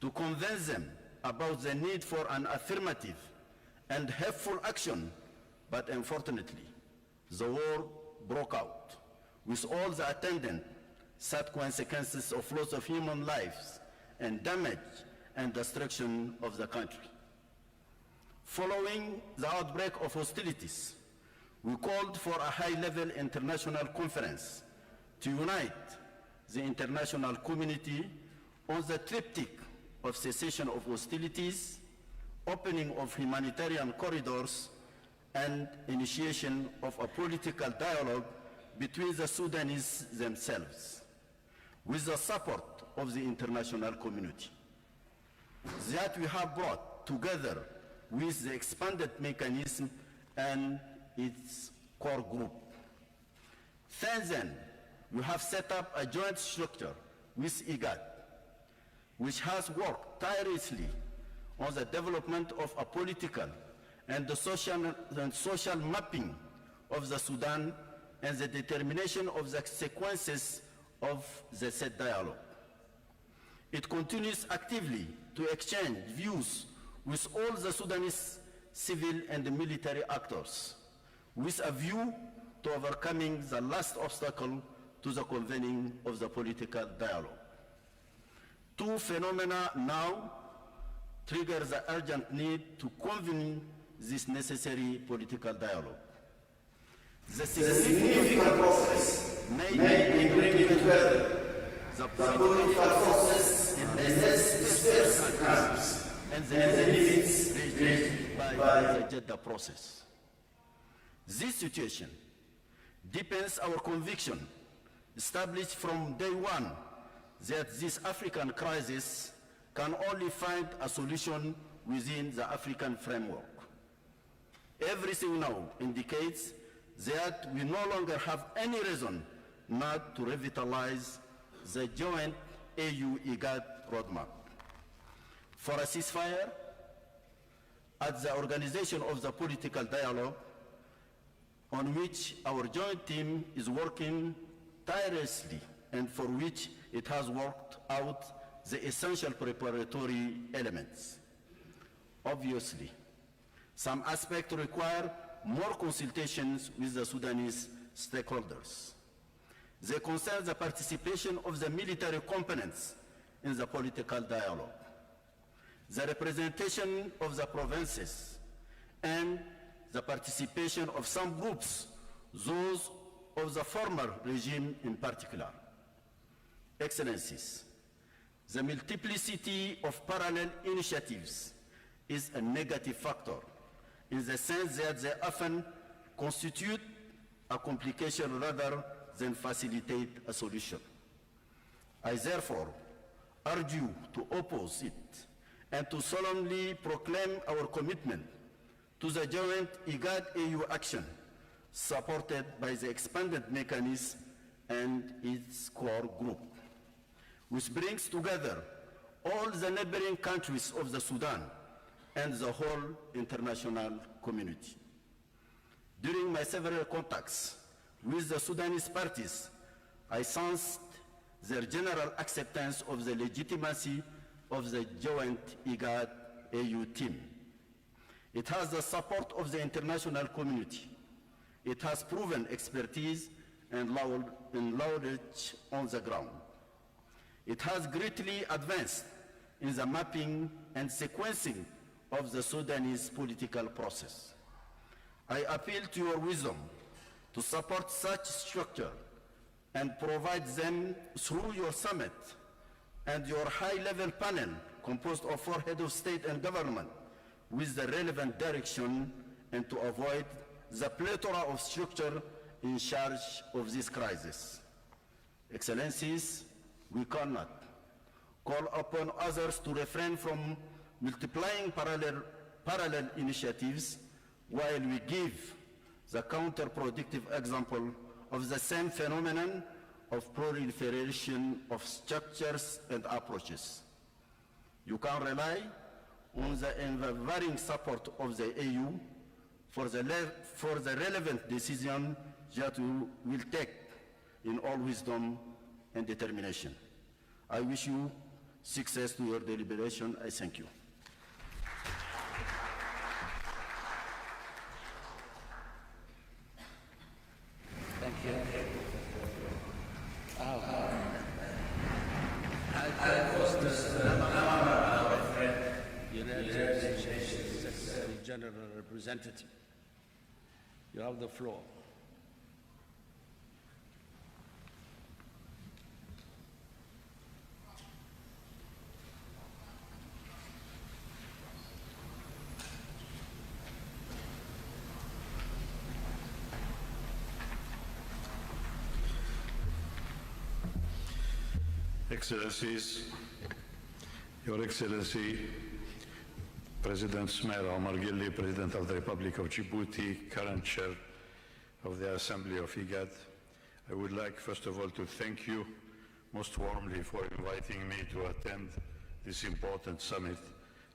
to convince them about the need for an affirmative and helpful action, but unfortunately, the war broke out with all the attendant sad consequences of loss of human lives and damage and destruction of the country. Following the outbreak of hostilities, we called for a high-level international conference to unite the international community on the triptych of cessation of hostilities, opening of humanitarian corridors, and initiation of a political dialogue between the Sudanese themselves, with the support of the international community. That we have brought together with the expanded mechanism and its core group. Since then, we have set up a joint structure with IGAD, which has worked tirelessly on the development of a political and the social mapping of the Sudan and the determination of the sequences of the said dialogue. It continues actively to exchange views with all the Sudanese civil and military actors, with a view to overcoming the last obstacle to the convening of the political dialogue. Two phenomena now trigger the urgent need to convene this necessary political dialogue. The significant process made in bringing together the political forces in the less dispersed camps and the needs reached by the Jeddah process. This situation deepens our conviction, established from day one, that this African crisis can only find a solution within the African framework. Everything now indicates that we no longer have any reason not to revitalize the joint AU-IGAD roadmap for a ceasefire at the organization of the political dialogue, on which our joint team is working tirelessly and for which it has worked out the essential preparatory elements. Obviously, some aspects require more consultations with the Sudanese stakeholders. They concern the participation of the military components in the political dialogue, the representation of the provinces, and the participation of some groups, those of the former regime in particular. Excellencies, the multiplicity of parallel initiatives is a negative factor in the sense that they often constitute a complication rather than facilitate a solution. I therefore urge you to oppose it and to solemnly proclaim our commitment to the joint IGAD-AU action supported by the expanded mechanism and its core group, which brings together all the neighboring countries of the Sudan and the whole international community. During my several contacts with the Sudanese parties, I sensed their general acceptance of the legitimacy of the joint IGAD-AU team. It has the support of the international community. It has proven expertise and knowledge on the ground. It has greatly advanced in the mapping and sequencing of the Sudanese political process. I appeal to your wisdom to support such structure and provide them through your summit and your high-level panel composed of 4 heads of state and government with the relevant direction, and to avoid the plethora of structure in charge of this crisis. Excellencies, we cannot call upon others to refrain from multiplying parallel initiatives while we give the counterproductive example of the same phenomenon of proliferation of structures and approaches. You can rely on the unwavering support of the AU for the relevant decision that we will take in all wisdom and determination. I wish you Success to your deliberation. I thank you. Thank you. United Nations Secretary General Representative, you have the floor. Excellencies, Your Excellency, President Smer Omar Gilli, President of the Republic of Djibouti, current Chair of the Assembly of IGAD, I would like first of all to thank you most warmly for inviting me to attend this important summit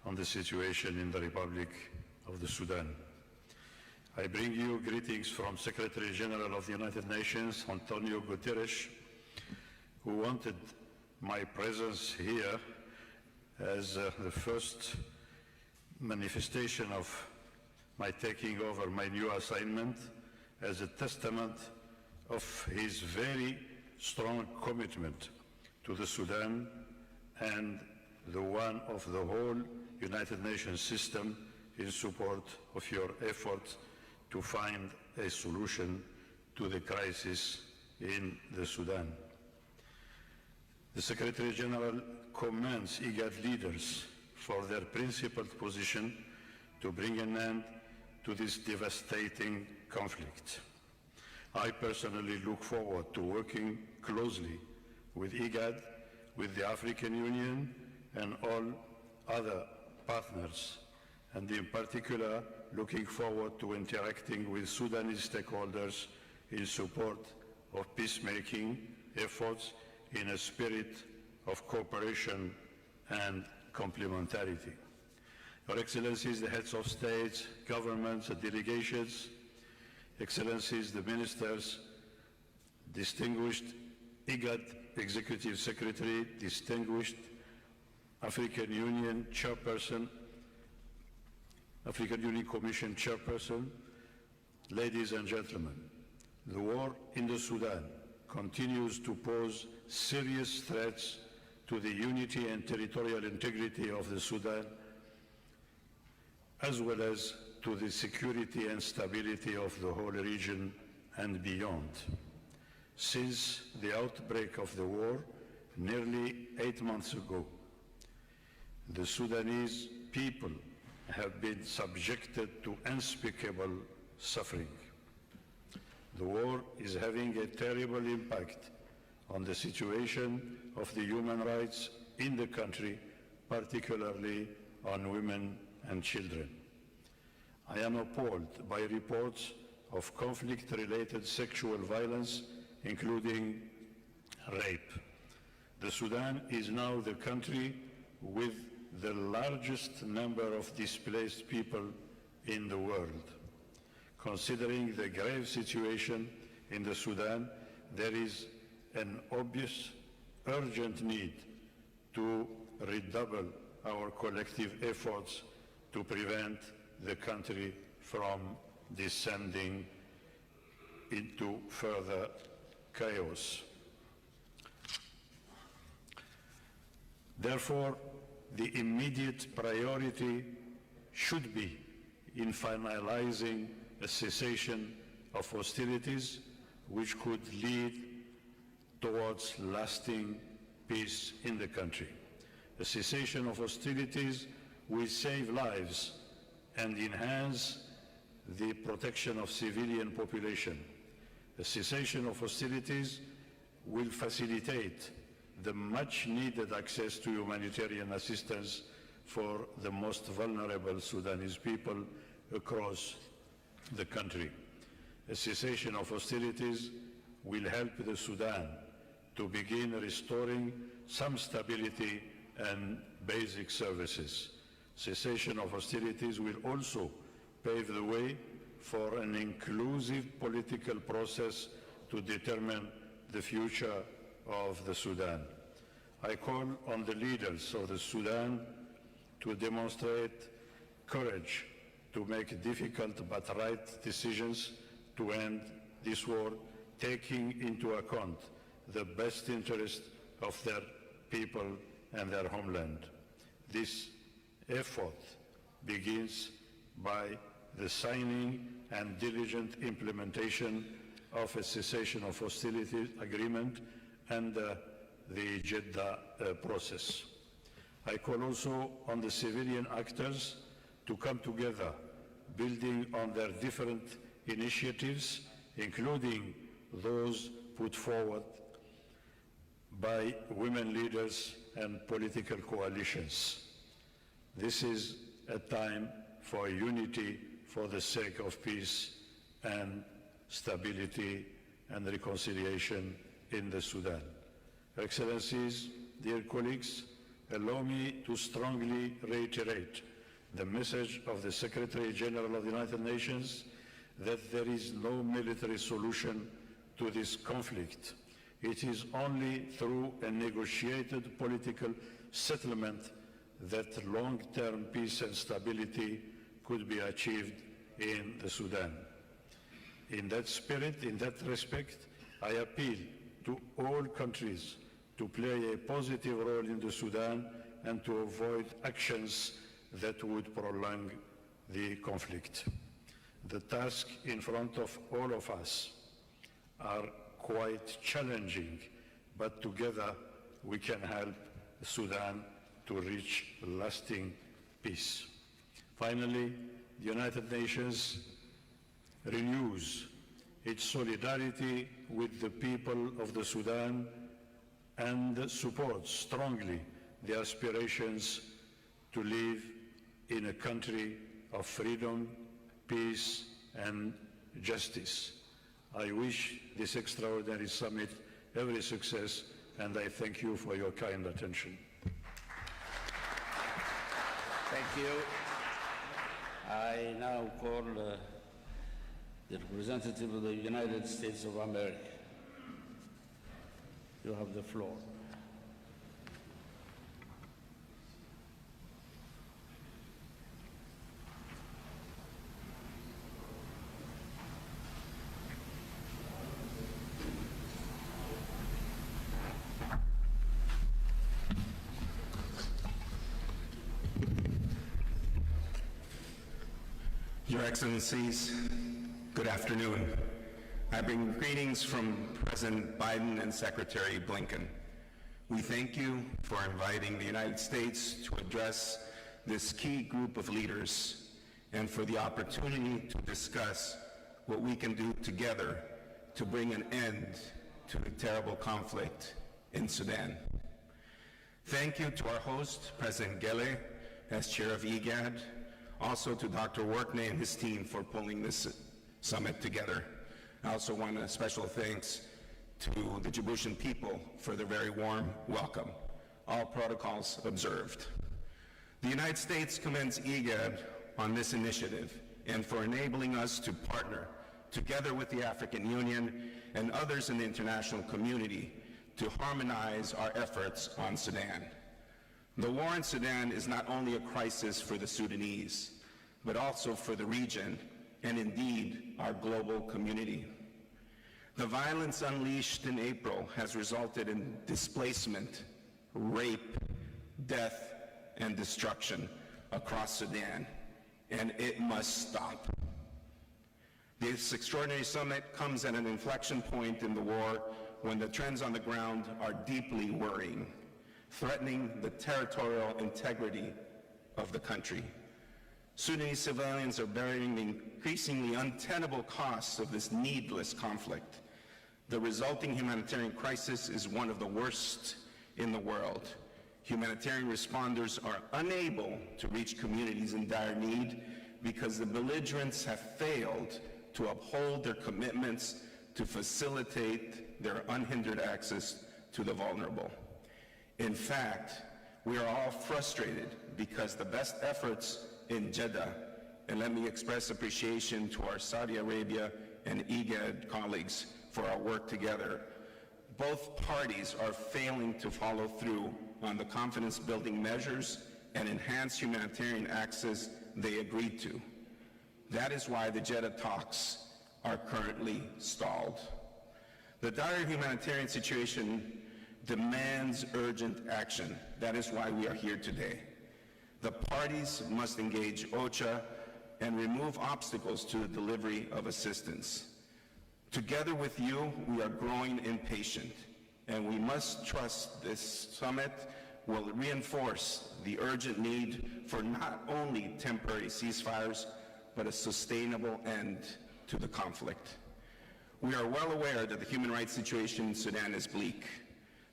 on the situation in the Republic of the Sudan. I bring you greetings from Secretary General of the United Nations, Antonio Guterres, who wanted my presence here as the first manifestation of my taking over my new assignment as a testament of his very strong commitment to the Sudan and the one of the whole United Nations system in support of your effort to find a solution to the crisis in the Sudan. The Secretary General commends IGAD leaders for their principled position to bring an end to this devastating conflict. I personally look forward to working closely with IGAD, with the African Union and all other partners, and in particular looking forward to interacting with Sudanese stakeholders in support of peacemaking efforts in a spirit of cooperation and complementarity. Your Excellencies, the heads of states, governments, and delegations, Excellencies, the ministers, distinguished IGAD Executive Secretary, distinguished African Union Chairperson, African Union Commission Chairperson, ladies and gentlemen, the war in the Sudan continues to pose serious threats to the unity and territorial integrity of the Sudan, as well as to the security and stability of the whole region and beyond. Since the outbreak of the war, nearly 8 months ago, the Sudanese people have been subjected to unspeakable suffering. The war is having a terrible impact on the situation of the human rights in the country, particularly on women and children. I am appalled by reports of conflict-related sexual violence, including rape. The Sudan is now the country with the largest number of displaced people in the world. Considering the grave situation in the Sudan, there is an obvious, urgent need to redouble our collective efforts to prevent the country from descending into further chaos. Therefore, the immediate priority should be in finalizing a cessation of hostilities which could lead towards lasting peace in the country. A cessation of hostilities will save lives and enhance the protection of civilian population. A cessation of hostilities will facilitate the much-needed access to humanitarian assistance for the most vulnerable Sudanese people across the country. A cessation of hostilities will help the Sudan to begin restoring some stability and basic services. Cessation of hostilities will also pave the way for an inclusive political process to determine the future of the Sudan. I call on the leaders of the Sudan to demonstrate courage to make difficult but right decisions to end this war, taking into account the best interest of their people and their homeland. This effort begins by the signing and diligent implementation of a cessation of hostilities agreement and the Jeddah process. I call also on the civilian actors to come together, building on their different initiatives, including those put forward by women leaders and political coalitions. This is a time for unity for the sake of peace and stability and reconciliation in the Sudan. Excellencies, dear colleagues, allow me to strongly reiterate the message of the Secretary General of the United Nations that there is no military solution to this conflict. It is only through a negotiated political settlement that long-term peace and stability could be achieved in the Sudan. In that spirit, in that respect, I appeal to all countries to play a positive role in the Sudan and to avoid actions that would prolong the conflict. The task in front of all of us are quite challenging, but together we can help Sudan to reach lasting peace. Finally, the United Nations renews its solidarity with the people of the Sudan and supports strongly the aspirations to live in a country of freedom, peace, and justice. I wish this extraordinary summit every success, and I thank you for your kind attention. Thank you. I now call the representative of the United States of America. You have the floor. Your Excellencies, good afternoon. I bring greetings from President Biden and Secretary Blinken. We thank you for inviting the United States to address this key group of leaders and for the opportunity to discuss what we can do together to bring an end to the terrible conflict in Sudan. Thank you to our host, President Gele, as chair of IGAD, also to Dr. Workney and his team for pulling this summit together. I also want a special thanks to the Djiboutian people for their very warm welcome. All protocols observed. The United States commends IGAD on this initiative and for enabling us to partner together with the African Union and others in the international community to harmonize our efforts on Sudan. The war in Sudan is not only a crisis for the Sudanese, but also for the region and indeed our global community. The violence unleashed in April has resulted in displacement, rape, death, and destruction across Sudan, and it must stop. This extraordinary summit comes at an inflection point in the war when the trends on the ground are deeply worrying, threatening the territorial integrity of the country. Sudanese civilians are bearing the increasingly untenable costs of this needless conflict. The resulting humanitarian crisis is one of the worst in the world. Humanitarian responders are unable to reach communities in dire need because the belligerents have failed to uphold their commitments to facilitate their unhindered access to the vulnerable. In fact, we are all frustrated because the best efforts in Jeddah, and let me express appreciation to our Saudi Arabia and IGAD colleagues for our work together. Both parties are failing to follow through on the confidence-building measures and enhanced humanitarian access they agreed to. That is why the Jeddah talks are currently stalled. The dire humanitarian situation demands urgent action. That is why we are here today. The parties must engage OCHA and remove obstacles to the delivery of assistance. Together with you, we are growing impatient, and we must trust this summit will reinforce the urgent need for not only temporary ceasefires, but a sustainable end to the conflict. We are well aware that the human rights situation in Sudan is bleak.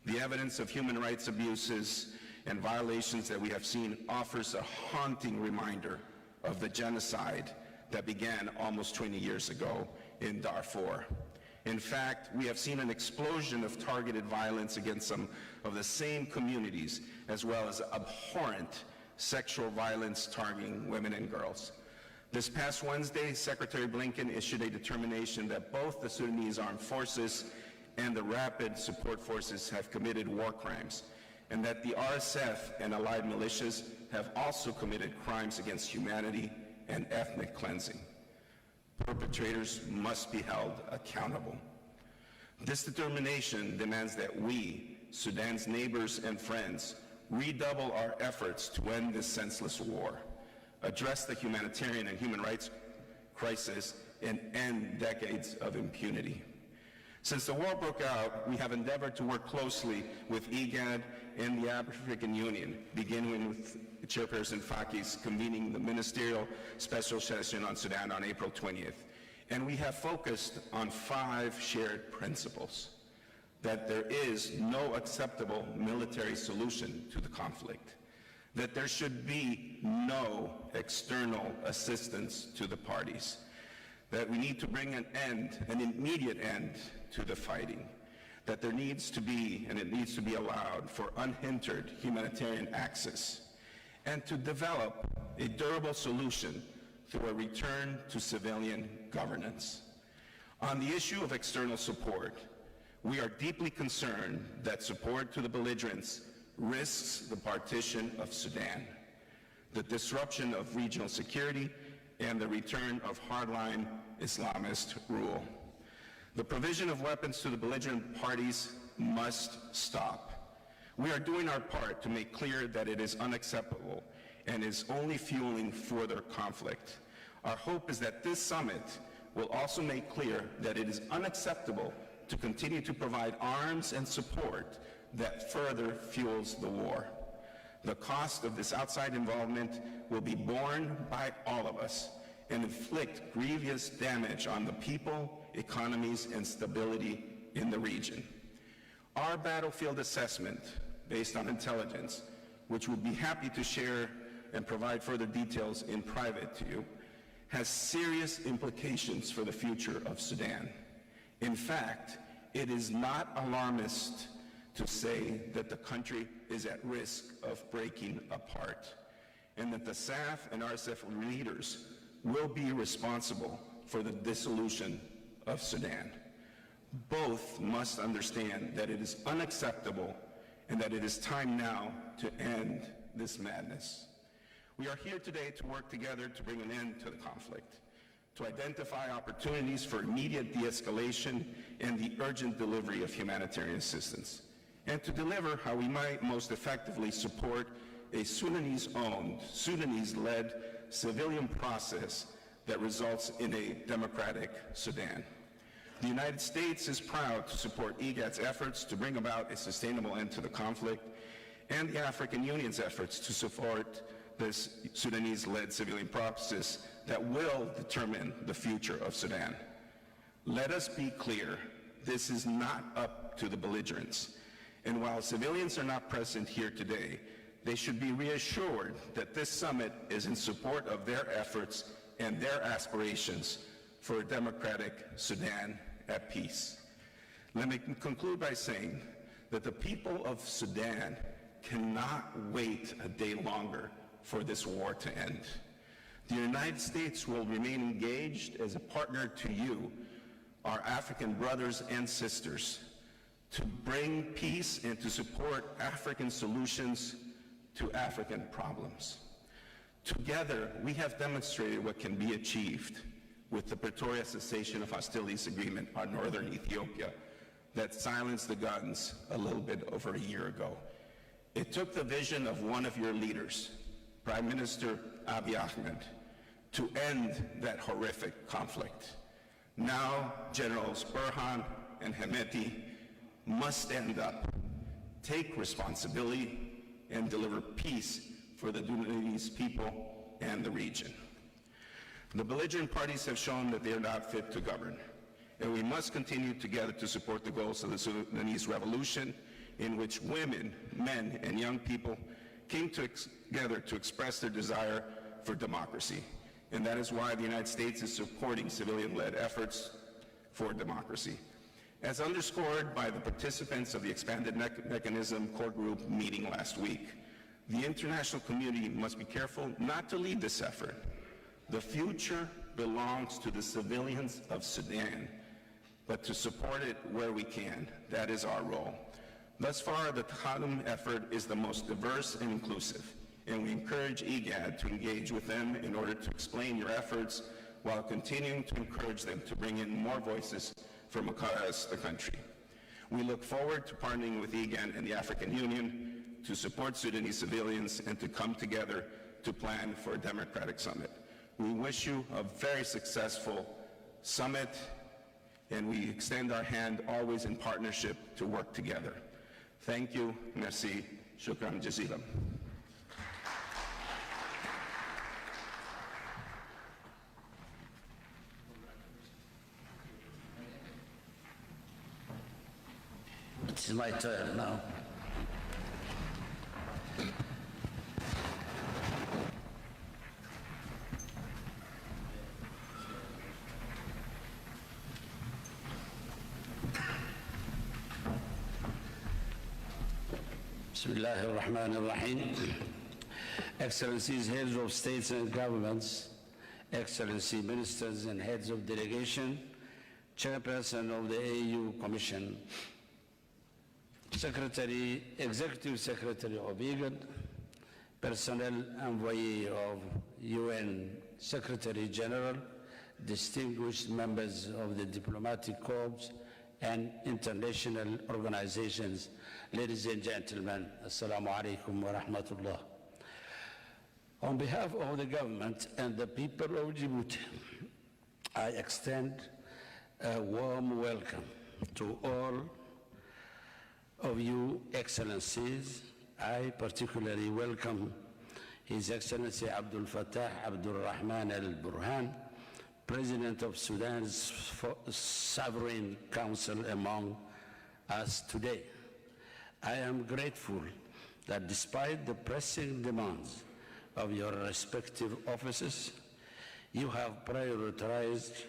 The evidence of human rights abuses and violations that we have seen offers a haunting reminder of the genocide that began almost 20 years ago in Darfur. In fact, we have seen an explosion of targeted violence against some of the same communities, as well as abhorrent sexual violence targeting women and girls. This past Wednesday, Secretary Blinken issued a determination that both the Sudanese armed forces and the Rapid Support Forces have committed war crimes, and that the RSF and allied militias have also committed crimes against humanity and ethnic cleansing. Perpetrators must be held accountable. This determination demands that we, Sudan's neighbors and friends, redouble our efforts to end this senseless war, address the humanitarian and human rights crisis, and end decades of impunity. Since the war broke out, we have endeavored to work closely with IGAD and the African Union, beginning with Chairperson Faki's convening the Ministerial Special Session on Sudan on April 20th. And we have focused on 5 shared principles: that there is no acceptable military solution to the conflict, that there should be no external assistance to the parties, that we need to bring an immediate end to the fighting, that there needs to be, and it needs to be allowed for unhindered humanitarian access, and to develop a durable solution through a return to civilian governance. On the issue of external support, we are deeply concerned that support to the belligerents risks the partition of Sudan, the disruption of regional security, and the return of hardline Islamist rule. The provision of weapons to the belligerent parties must stop. We are doing our part to make clear that it is unacceptable and is only fueling further conflict. Our hope is that this summit will also make clear that it is unacceptable to continue to provide arms and support that further fuels the war. The cost of this outside involvement will be borne by all of us and inflict grievous damage on the people, economies, and stability in the region. Our battlefield assessment, based on intelligence, which we'll be happy to share and provide further details in private to you, has serious implications for the future of Sudan. In fact, it is not alarmist to say that the country is at risk of breaking apart, and that the SAF and RSF leaders will be responsible for the dissolution of Sudan. Both must understand that it is unacceptable and that it is time now to end this madness. We are here today to work together to bring an end to the conflict, to identify opportunities for immediate de-escalation and the urgent delivery of humanitarian assistance, and to deliver how we might most effectively support a Sudanese-owned, Sudanese-led civilian process that results in a democratic Sudan. The United States is proud to support IGAD's efforts to bring about a sustainable end to the conflict, and the African Union's efforts to support this Sudanese-led civilian process that will determine the future of Sudan. Let us be clear, this is not up to the belligerents. And while civilians are not present here today, they should be reassured that this summit is in support of their efforts and their aspirations for a democratic Sudan at peace. Let me conclude by saying that the people of Sudan cannot wait a day longer for this war to end. The United States will remain engaged as a partner to you, our African brothers and sisters, to bring peace and to support African solutions to African problems. Together, we have demonstrated what can be achieved with the Pretoria Cessation of Hostilities Agreement on northern Ethiopia that silenced the guns a little bit over a year ago. It took the vision of one of your leaders, Prime Minister Abiy Ahmed, to end that horrific conflict. Now, Generals Burhan and Hemeti must stand up, take responsibility, and deliver peace for the Sudanese people and the region. The belligerent parties have shown that they are not fit to govern, and we must continue together to support the goals of the Sudanese revolution, in which women, men, and young people came together to express their desire for democracy. And that is why the United States is supporting civilian-led efforts for democracy. As underscored by the participants of the Expanded Mechanism Core Group meeting last week, the international community must be careful not to lead this effort. The future belongs to the civilians of Sudan, but to support it where we can. That is our role. Thus far, the Takadum effort is the most diverse and inclusive, and we encourage IGAD to engage with them in order to explain your efforts while continuing to encourage them to bring in more voices from across the country. We look forward to partnering with IGAD and the African Union to support Sudanese civilians and to come together to plan for a democratic summit. We wish you a very successful summit, and we extend our hand always in partnership to work together. Thank you. Merci. Shukran jazilan. It's my turn now. Bismillah ar-Rahman ar-Rahim. Excellencies, heads of states and governments, Excellency ministers and heads of delegation, Chairperson of the AU Commission, Executive Secretary of IGAD, Personnel Envoy of UN Secretary General, distinguished members of the diplomatic corps and international organizations, ladies and gentlemen, Assalamu alaikum wa rahmatullah. On behalf of the government and the people of Djibouti, I extend a warm welcome to all of you excellencies. I particularly welcome His Excellency Abdul Fattah Abdul Rahman al-Burhan, President of Sudan's Sovereign Council, among us today. I am grateful that despite the pressing demands of your respective offices, you have prioritized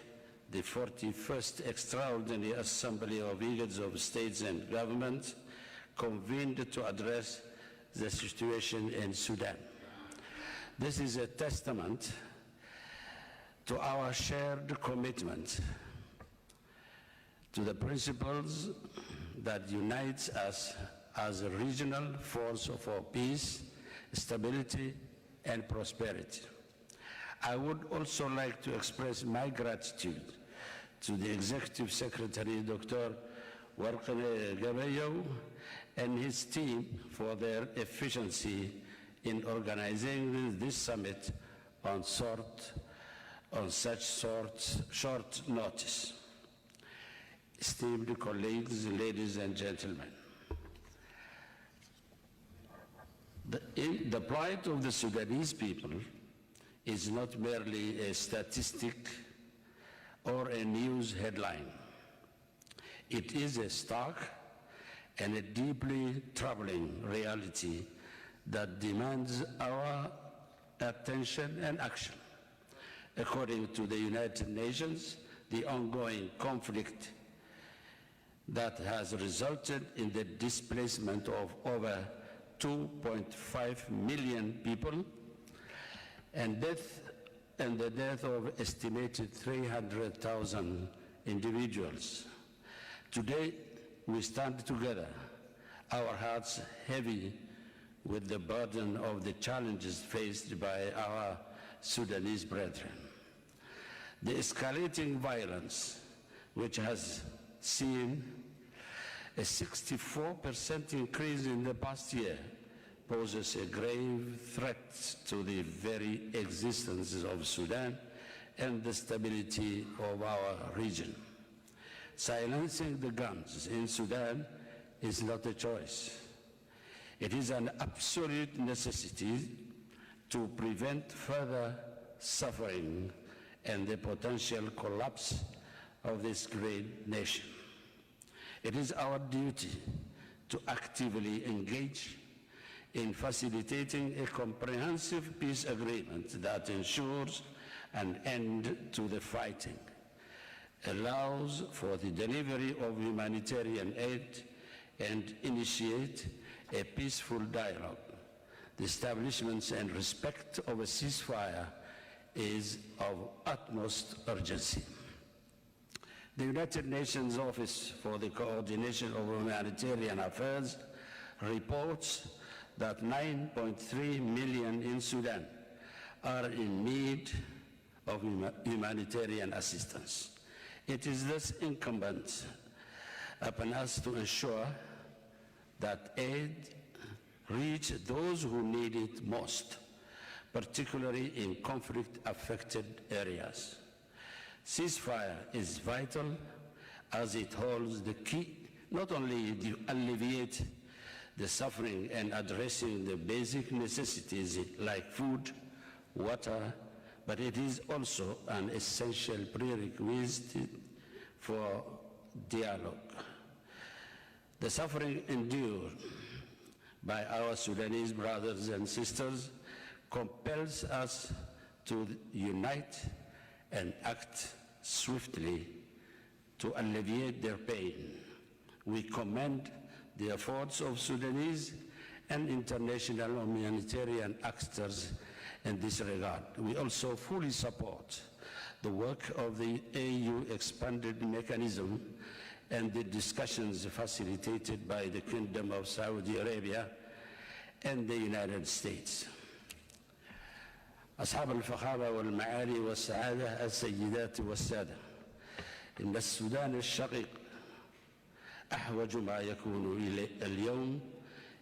the 41st Extraordinary Assembly of IGADs of States and Governments convened to address the situation in Sudan. This is a testament to our shared commitment to the principles that unites us as a regional force for peace, stability, and prosperity. I would also like to express my gratitude to the Executive Secretary, Dr. Warqane Gabayo, and his team for their efficiency in organizing this summit on such short notice. Esteemed colleagues, ladies and gentlemen, the plight of the Sudanese people is not merely a statistic or a news headline. It is a stark and a deeply troubling reality that demands our attention and action. According to the United Nations, the ongoing conflict that has resulted in the displacement of over 2.5 million people and the death of estimated 300,000 individuals. Today, we stand together, our hearts heavy with the burden of the challenges faced by our Sudanese brethren. The escalating violence, which has seen a 64% increase in the past year, poses a grave threat to the very existence of Sudan and the stability of our region. Silencing the guns in Sudan is not a choice. It is an absolute necessity to prevent further suffering and the potential collapse of this great nation. It is our duty to actively engage in facilitating a comprehensive peace agreement that ensures an end to the fighting, allows for the delivery of humanitarian aid, and initiate a peaceful dialogue. The establishment and respect of a ceasefire is of utmost urgency. The United Nations Office for the Coordination of Humanitarian Affairs reports that 9.3 million in Sudan are in need of humanitarian assistance. It is thus incumbent upon us to ensure that aid reach those who need it most, particularly in conflict-affected areas. Ceasefire is vital as it holds the key not only to alleviate the suffering and addressing the basic necessities like food, water, but it is also an essential prerequisite for dialogue. The suffering endured by our Sudanese brothers and sisters compels us to unite and act swiftly to alleviate their pain. We commend the efforts of Sudanese and international humanitarian actors in this regard. We also fully support the work of the AU expanded mechanism and the discussions facilitated by the Kingdom of Saudi Arabia and the United States. أصحاب الفخامة والمعالي والسعادة السيدات والسادة، إن السودان الشقيق أحوج ما يكون اليوم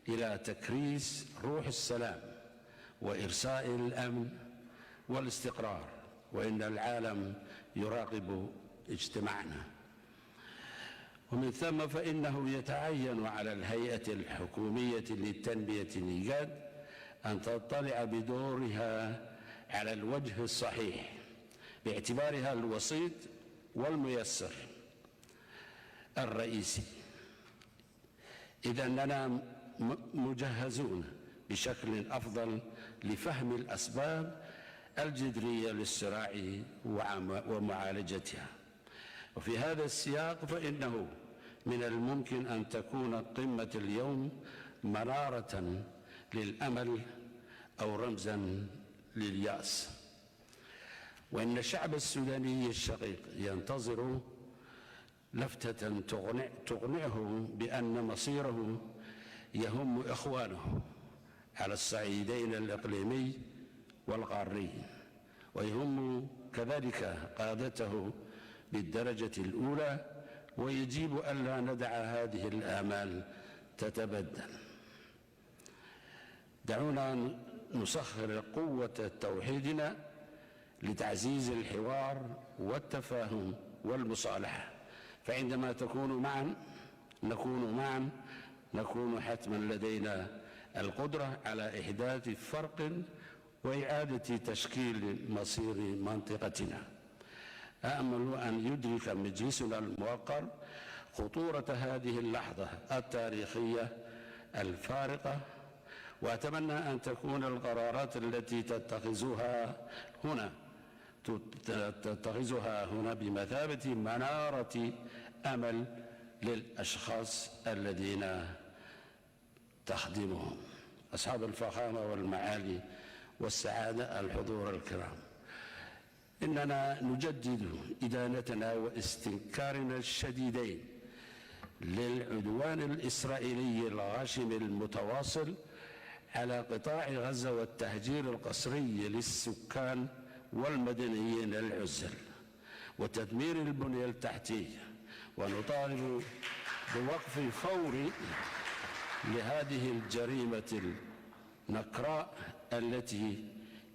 إلى تكريس روح السلام وإرساء الأمن والاستقرار، وإن العالم يراقب اجتماعنا. ومن ثم فإنه يتعين على الهيئة الحكومية للتنمية الإيجاد أن تطلع بدورها على الوجه الصحيح باعتبارها الوسيط والميسر الرئيسي، إذ أننا مجهزون بشكل أفضل لفهم الأسباب الجذرية للصراع ومعالجتها. وفي هذا السياق فإنه من الممكن أن تكون قمة اليوم منارة للأمل أو رمزاً لليأس، وإن الشعب السوداني الشقيق ينتظر لفتة تقنعه بأن مصيره يهم إخوانه على الصعيدين الإقليمي والقاري، ويهم كذلك قادته بالدرجة الأولى، ويجب ألا ندع هذه الآمال تتبدل. دعونا نسخر قوة توحيدنا لتعزيز الحوار والتفاهم والمصالحة، فعندما نكون معا نكون حتما لدينا القدرة على إحداث فرق وإعادة تشكيل مصير منطقتنا. أأمل أن يدرك مجلسنا الموقر خطورة هذه اللحظة التاريخية الفارقة، وأتمنى أن تكون القرارات التي تتخذها هنا بمثابة منارة أمل للأشخاص الذين تخدمهم. أصحاب الفخامة والمعالي والسعادة، الحضور الكرام، إننا نجدد إدانتنا واستنكارنا الشديدين للعدوان الإسرائيلي الغاشم المتواصل على قطاع غزة والتهجير القسري للسكان والمدنيين العزل وتدمير البنية التحتية، ونطالب بوقف فوري لهذه الجريمة النكراء التي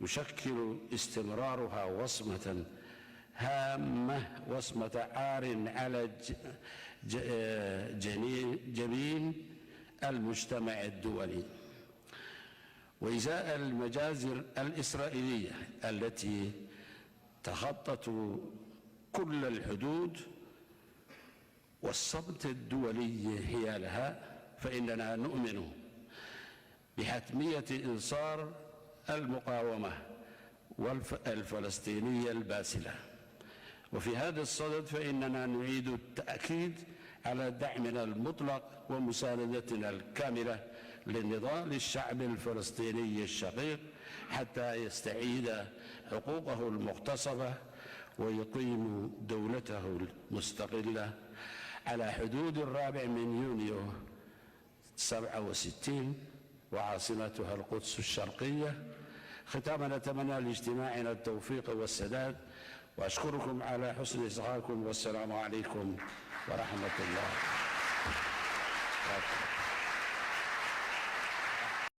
يشكل استمرارها وصمة هامة، وصمة عار على جبين المجتمع الدولي. وإزاء المجازر الإسرائيلية التي تخطت كل الحدود والصمت الدولي حيالها، فإننا نؤمن بحتمية إنصار المقاومة الفلسطينية الباسلة. وفي هذا الصدد فإننا نعيد التأكيد على دعمنا المطلق ومساندتنا الكاملة لنضال الشعب الفلسطيني الشقيق حتى يستعيد حقوقه المغتصبة ويقيم دولته المستقلة على حدود 4 يونيو 67 وعاصمتها القدس الشرقية. ختاما نتمنى لاجتماعنا التوفيق والسداد، وأشكركم على حسن إصغائكم، والسلام عليكم ورحمة الله.